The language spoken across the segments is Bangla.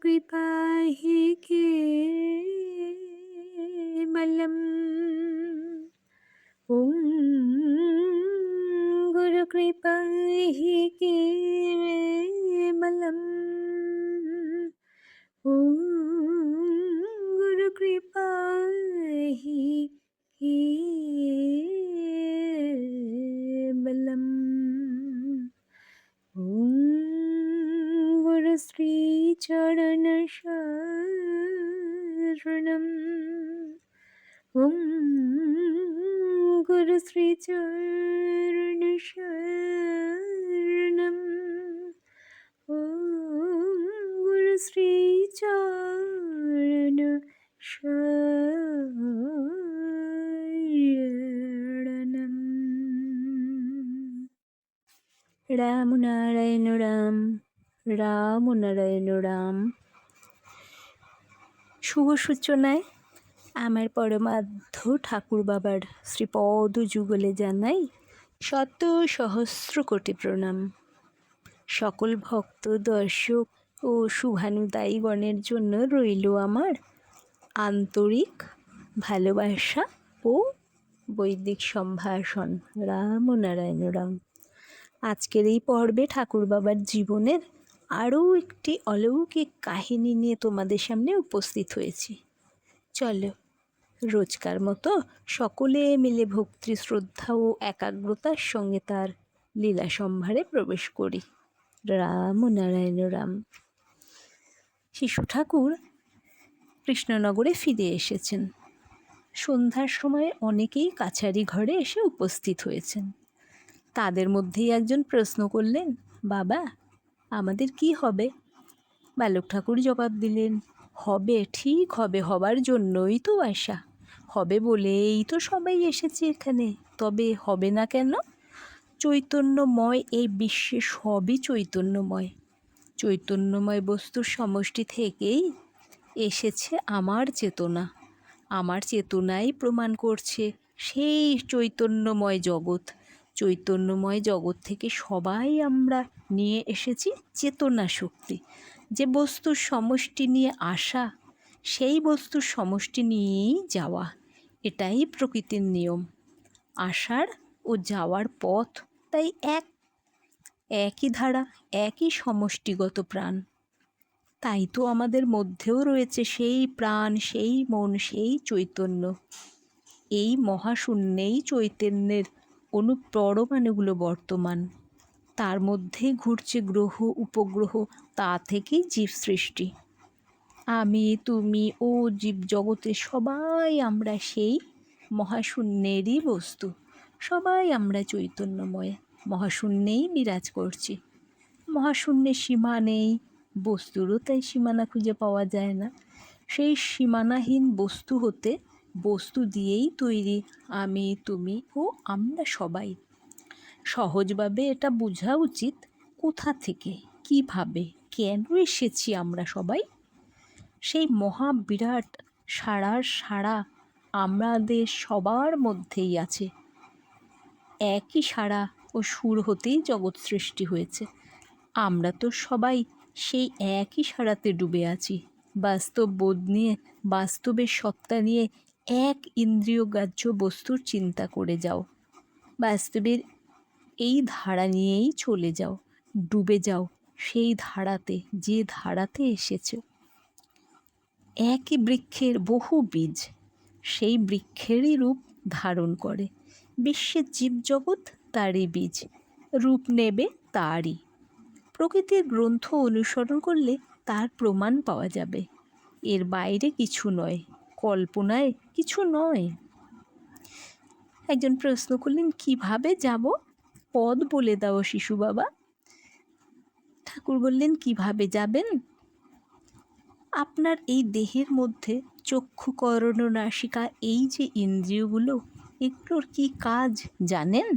कृपा हि केवलम्। ॐ गुरुकृपा हि केवलम्। ॐ गुरुकृपा हि केवलम्। ॐ गुरुश्रीचरणशरणम्। ॐ गुरुश्रीचरणशरणम्। ॐ गुरुश्रीचरणशरणम्। রাম নারায়ণ রাম, রাম নারায়ণ রাম। শুভ সূচনায় আমার পরমাধ্য ঠাকুর বাবার শ্রীপদ যুগলে জানাই শত সহস্র কোটি প্রণাম। সকল ভক্ত দর্শক ও শুভানুদায়ীগণের জন্য রইল আমার আন্তরিক ভালোবাসা ও বৈদিক সম্ভাষণ। রাম নারায়ণ রাম। আজকের এই পর্বে ঠাকুর বাবার জীবনের আরও একটি অলৌকিক কাহিনী নিয়ে তোমাদের সামনে উপস্থিত হয়েছি। চলো রোজকার মতো সকলে মিলে ভক্তি শ্রদ্ধা ও একাগ্রতার সঙ্গে তার লীলা সম্ভারে প্রবেশ করি। রাম নারায়ণ রাম। শিশু ঠাকুর কৃষ্ণনগরে ফিরে এসেছেন। সন্ধ্যার সময় অনেকেই কাছারি ঘরে এসে উপস্থিত হয়েছেন। তাদের মধ্যেই একজন প্রশ্ন করলেন, বাবা আমাদের কি হবে? বালক ঠাকুর জবাব দিলেন, হবে, ঠিক হবে, হবার জন্যই তো আসা, হবে বলেই তো সবাই এসেছে এখানে, তবে হবে না কেন? চৈতন্যময় এই বিশ্বে সবই চৈতন্যময়। চৈতন্যময় বস্তুর সমষ্টি থেকেই এসেছে আমার চেতনা। আমার চেতনাই প্রমাণ করছে সেই চৈতন্যময় জগৎ। চৈতন্যময় জগৎ থেকে সবাই আমরা নিয়ে এসেছি চেতনা শক্তি। যে বস্তুর সমষ্টি নিয়ে আসা, সেই বস্তুর সমষ্টি নিয়েই যাওয়া, এটাই প্রকৃতির নিয়ম। আসার ও যাওয়ার পথ তাই একই ধারা, একই সমষ্টিগত প্রাণ। তাই তো আমাদের মধ্যেও রয়েছে সেই প্রাণ, সেই মন, সেই চৈতন্য। এই মহাশূন্যেই চৈতন্যের অনুপরমাণুগুলো বর্তমান। তার মধ্যে ঘুরছে গ্রহ উপগ্রহ, তা থেকেই জীব সৃষ্টি। আমি, তুমি ও জীব জগতে সবাই আমরা সেই মহাশূন্যেরই বস্তু। সবাই আমরা চৈতন্যময়, মহাশূন্যেই বিরাজ করছি। মহাশূন্যের সীমা নেই, বস্তুরও তাই সীমানা খুঁজে পাওয়া যায় না। সেই সীমানাহীন বস্তু হতে বস্তু দিয়েই তৈরি আমি, তুমি ও আমরা সবাই। সহজভাবে এটা বোঝা উচিত, কোথা থেকে, কিভাবে, কেন এসেছি আমরা সবাই। সেই মহাবিরাট সারা আমাদের সবার মধ্যেই আছে। একই সারা ও সুর হতেই জগৎ সৃষ্টি হয়েছে। আমরা তো সবাই সেই একই সারাতে ডুবে আছি। বাস্তব বোধ নিয়ে, বাস্তবের সত্তা নিয়ে এক ইন্দ্রিয়গ্রাহ্য বস্তুর চিন্তা করে যাও। বাস্তবের এই ধারা নিয়েই চলে যাও, ডুবে যাও সেই ধারাতে, যে ধারাতে এসেছো। একই বৃক্ষের বহু বীজ সেই বৃক্ষেরই রূপ ধারণ করে। বিশ্বের জীবজগৎ তারই বীজ, রূপ নেবে তারই। প্রকৃতির গ্রন্থ অনুসরণ করলে তার প্রমাণ পাওয়া যাবে। এর বাইরে কিছু নয়, কল্পনায় কিছু নয়। একজন প্রশ্ন করলেন, কিভাবে যাব? পদ বলে দাও শিশু বাবা। ঠাকুর বললেন, কিভাবে যাবেন? আপনার এই দেহের মধ্যে চক্ষু, কর্ণ, নাসিকা, এই যে ইন্দ্রিয়গুলো, এগুলোর কি কাজ জানেন?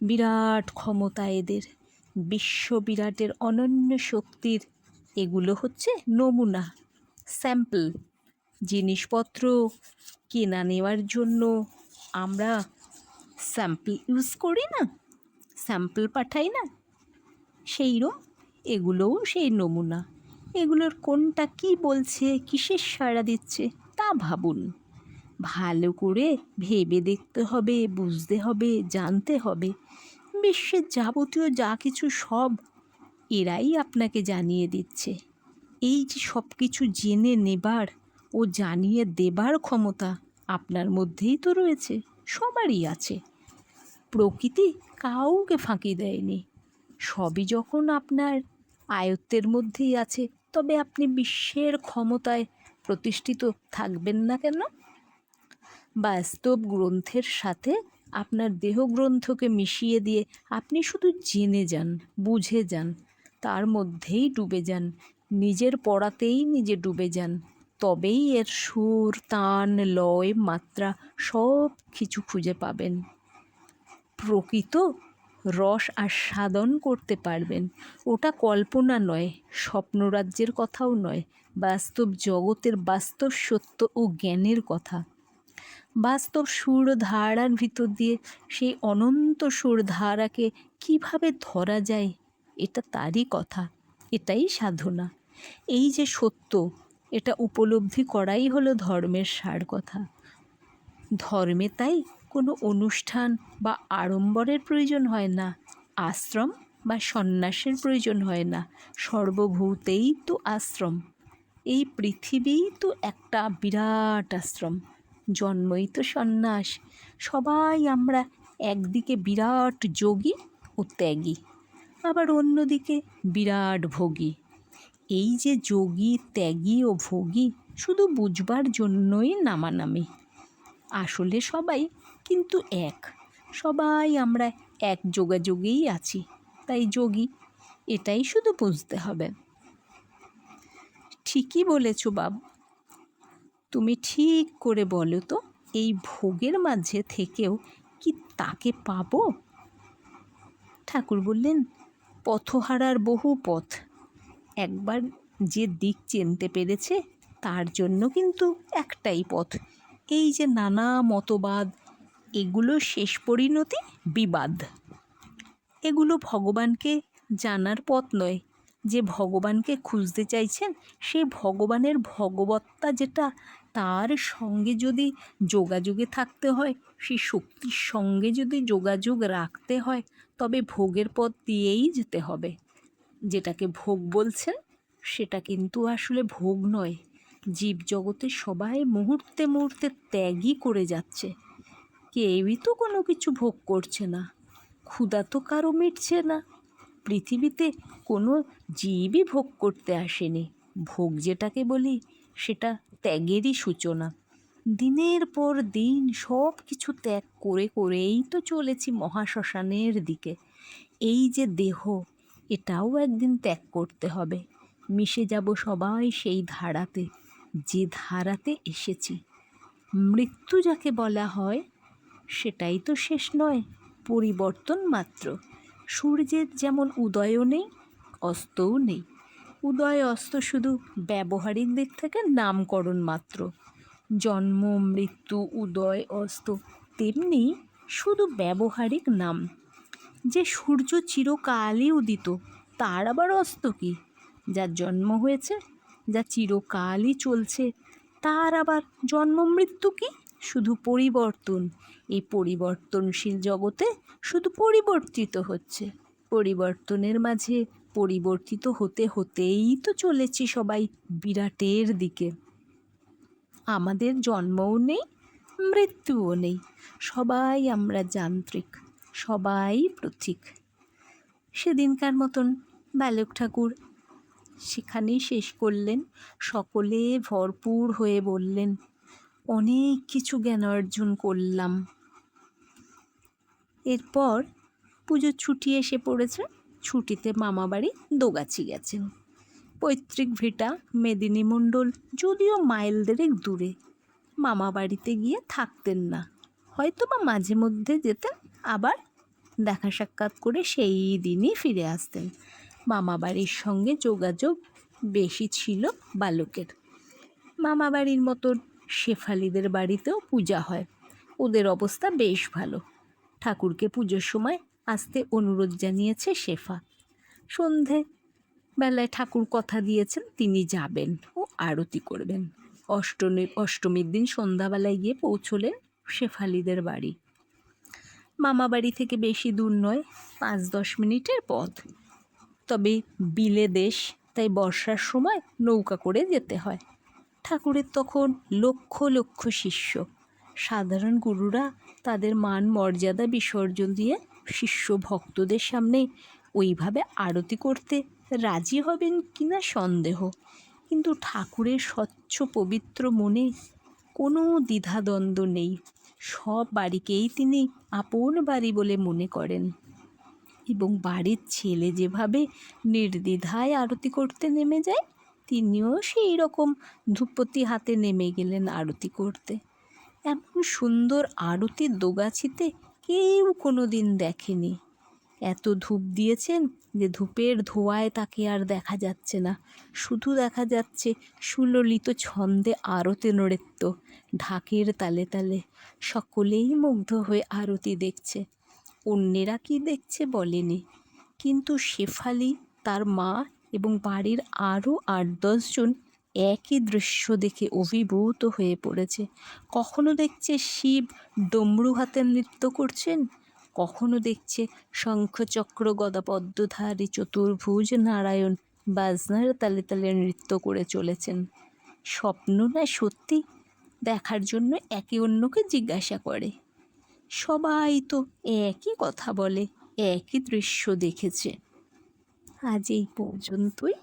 বিরাট ক্ষমতা এদের, বিশ্ববিরাটের অনন্য শক্তির এগুলো হচ্ছে নমুনা, স্যাম্পল। জিনিসপত্র কেনা নেওয়ার জন্য আমরা স্যাম্পল ইউজ করি না, স্যাম্পল পাঠাই না, সেইরকম এগুলোও সেই নমুনা। এগুলোর কোনটা কি বলছে, কিসের সাড়া দিচ্ছে তা ভাবুন। ভালো করে ভেবে দেখতে হবে, বুঝতে হবে, জানতে হবে। বিশ্বের যাবতীয় যা কিছু সব এরাই আপনাকে জানিয়ে দিচ্ছে। এই যে সব কিছু জেনে নেবার ও জানিয়ে দেবার ক্ষমতা আপনার মধ্যেই তো রয়েছে, সবারই আছে। প্রকৃতি কাউকে ফাঁকি দেয়নি। সবই যখন আপনার আয়ত্তের মধ্যেই আছে, তবে আপনি বিশ্বের ক্ষমতায় প্রতিষ্ঠিত থাকবেন না কেন? বাস্তব গ্রন্থের সাথে আপনার দেহগ্রন্থকে মিশিয়ে দিয়ে আপনি শুধু জেনে যান, বুঝে যান, তার মধ্যেই ডুবে যান, নিজের পড়াতেই নিজে ডুবে যান। তবেই এর সুর, তান, লয়, মাত্রা সব কিছু খুঁজে পাবেন। প্রকৃত রস আস্বাদন করতে পারবেন। ওটা কল্পনা নয়, স্বপ্নরাজ্যের কথাও নয়, বাস্তব জগতের বাস্তব সত্য ও জ্ঞানের কথা। বাস্তব সুর ধারার ভিতর দিয়ে সেই অনন্ত সুর ধারাকে কিভাবে ধরা যায়, এটা তারই কথা, এটাই সাধনা। এই যে সত্য, এটা উপলব্ধি করাই হলো ধর্মের সার কথা। ধর্মে তাই কোনো অনুষ্ঠান বা আড়ম্বরের প্রয়োজন হয় না, আশ্রম বা সন্ন্যাসের প্রয়োজন হয় না। সর্বভূতেই তো আশ্রম। এই পৃথিবীই তো একটা বিরাট আশ্রম। জন্মই তো সন্ন্যাস। সবাই আমরা একদিকে বিরাট যোগী ও ত্যাগী, আবার অন্যদিকে বিরাট ভোগী। এই যে যোগী, ত্যাগী ও ভোগী শুধু বুঝবার জন্যই নামানামি। আসলে সবাই কিন্তু এক। সবাই আমরা এক যোগাযোগেই আছি, তাই যোগী। এটাই শুধু বুঝতে হবে। ঠিকই বলেছ বাবু। তুমি ঠিক করে বলো তো, এই ভোগের মাঝে থেকেও কি তাকে পাবো? ঠাকুর বললেন, পথহারার বহু পথ। একবার যে দিক চিনতে পেরেছে তার জন্য কিন্তু একটাই পথ। এই যে নানা মতবাদ, এগুলো শেষ পরিণতি বিবাদ। এগুলো ভগবানকে জানার পথ নয়। যে ভগবানকে খুঁজতে চাইছেন, সে ভগবানের ভগবত্তা যেটা, তার সঙ্গে যদি যোগাযোগে থাকতে হয়, সেই শক্তির সঙ্গে যদি যোগাযোগ রাখতে হয়, তবে ভোগের পথ দিয়েই যেতে হবে। যেটাকে ভোগ বলছেন, সেটা কিন্তু আসলে ভোগ নয়। জীবজগতে সবাই মুহূর্তে মুহূর্তে ত্যাগই করে যাচ্ছে। কেউই তো কোনো কিছু ভোগ করছে না। ক্ষুধা তো কারো মিটছে না। পৃথিবীতে কোনো জীবই ভোগ করতে আসেনি। ভোগ যেটাকে বলি, সেটা ত্যাগেরই সূচনা। দিনের পর দিন সব কিছু ত্যাগ করে করেই তো চলেছি মহাশ্মশানের দিকে। এই যে দেহ, এটাও একদিন ত্যাগ করতে হবে। মিশে যাব সবাই সেই ধারাতে, যে ধারাতে এসেছি। মৃত্যু যাকে বলা হয়, সেটাই তো শেষ নয়, পরিবর্তন মাত্র। সূর্যের যেমন উদয়ও নেই, অস্তও নেই। উদয় অস্ত শুধু ব্যবহারিক দিক থেকে নামকরণ মাত্র। জন্ম, মৃত্যু, উদয়, অস্ত তেমনি শুধু ব্যবহারিক নাম। যে সূর্য চিরকালই উদিত, তার আবার অস্ত কি? যার জন্ম হয়েছে, যা চিরকালই চলছে, তার আবার জন্ম মৃত্যু কি? শুধু পরিবর্তন। এই পরিবর্তনশীল জগতে শুধু পরিবর্তিত হচ্ছে। পরিবর্তনের মাঝে পরিবর্তিত হতে হতেই তো চলেছি সবাই বিরাটের দিকে। আমাদের জন্মও নেই, মৃত্যুও নেই। সবাই আমরা যান্ত্রিক, সবাই পথিক। সেদিনকার মতন বালক ঠাকুর সেখানেই শেষ করলেন। সকলে ভরপুর হয়ে বললেন, অনেক কিছু জ্ঞান অর্জন করলাম। এরপর পুজোর ছুটি এসে পড়েছে। ছুটিতে মামাবাড়ি দোগাছি গেছেন। পৈতৃক ভিটা মেদিনী মণ্ডল, যদিও মাইল দেড়েক দূরে। মামাবাড়িতে গিয়ে থাকতেন না, হয়তো বা মাঝে মধ্যে যেতেন, আবার দেখা সাক্ষাৎ করে সেই দিনই ফিরে আসতেন। মামাবাড়ির সঙ্গে যোগাযোগ বেশি ছিল বালকের। মামাবাড়ির মতন শেফালিদের বাড়িতেও পূজা হয়। ওদের অবস্থা বেশ ভালো। ঠাকুরকে পুজোর সময় আসতে অনুরোধ জানিয়েছে শেফা। সন্ধে বেলায় ঠাকুর কথা দিয়েছেন তিনি যাবেন ও আরতি করবেন। অষ্টমীর দিন সন্ধ্যাবেলায় গিয়ে পৌঁছলেন শেফালিদের বাড়ি। মামা বাড়ি থেকে বেশি দূর নয়, 5-10 মিনিটের পথ। তবে বিলে দেশ, তাই বর্ষার সময় নৌকা করে যেতে হয়। ঠাকুরের তখন লক্ষ লক্ষ শিষ্য। সাধারণ গুরুরা তাদের মান মর্যাদা বিসর্জন দিয়ে শিষ্য ভক্তদের সামনে ওইভাবে আরতি করতে রাজি হবেন কিনা সন্দেহ। কিন্তু ঠাকুরের স্বচ্ছ পবিত্র মনে কোনো দ্বিধাদ্বন্দ্ব নেই। সব বাড়িকেই তিনি আপন বাড়ি বলে মনে করেন এবং বাড়ির ছেলে যেভাবে নির্দ্বিধায় আরতি করতে নেমে যায়, তিনিও সেই রকম ধূপতি হাতে নেমে গেলেন আরতি করতে। এমন সুন্দর আরতির দোগাছিতে কেউ কোনো দিন দেখেনি। এত ধূপ দিয়েছেন যে ধূপের ধোঁয়ায় তাকে আর দেখা যাচ্ছে না, শুধু দেখা যাচ্ছে সুললিত ছন্দে আরতি নৃত্য, ঢাকের তালে তালে। সকলেই মুগ্ধ হয়ে আরতি দেখছে। অন্যেরা কি দেখছে বলেনি, কিন্তু শেফালি, তার মা এবং বাড়ির আরও 8-10 জন একই দৃশ্য দেখে অভিভূত হয়ে পড়েছে। কখনো দেখছে শিব ডমরু হাতে নৃত্য করছেন, কখনো দেখছে শঙ্খচক্র গদা পদ্মধারী চতুর্ভুজ নারায়ণ বাজনার তালে তালে নৃত্য করে চলেছেন। স্বপ্ন না সত্যি, দেখার জন্য একে অন্যকে জিজ্ঞাসা করে। সবাই তো একই কথা বলে, একই দৃশ্য দেখেছে। আজ এই পর্যন্তই।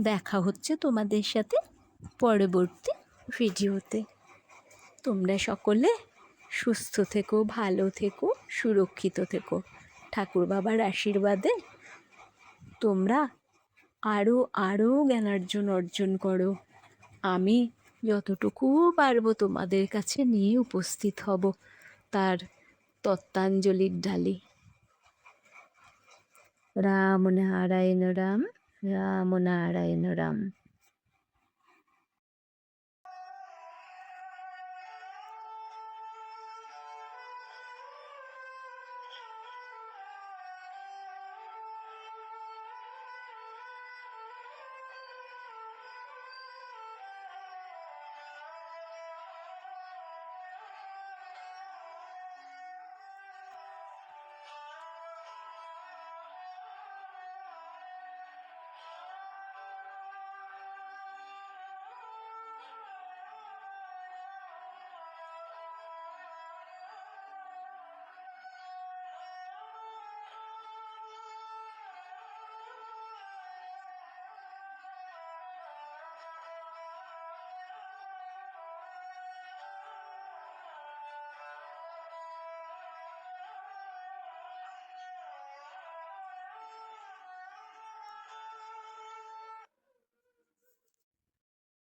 দেখা হচ্ছে তোমাদের সাথে পরবর্তী ভিডিওতে। তোমরা সকলে সুস্থ থেকো, ভালো থেকো, সুরক্ষিত থেকো। ঠাকুর বাবার আশীর্বাদে তোমরা আরও আরও জ্ঞানার্জন অর্জন করো। আমি যতটুকু পারবো তোমাদের কাছে নিয়ে উপস্থিত হব তার তত্ত্বাঞ্জলির ডালি। রাম নারায়ণ রাম, রাম নারায়ণ রাম।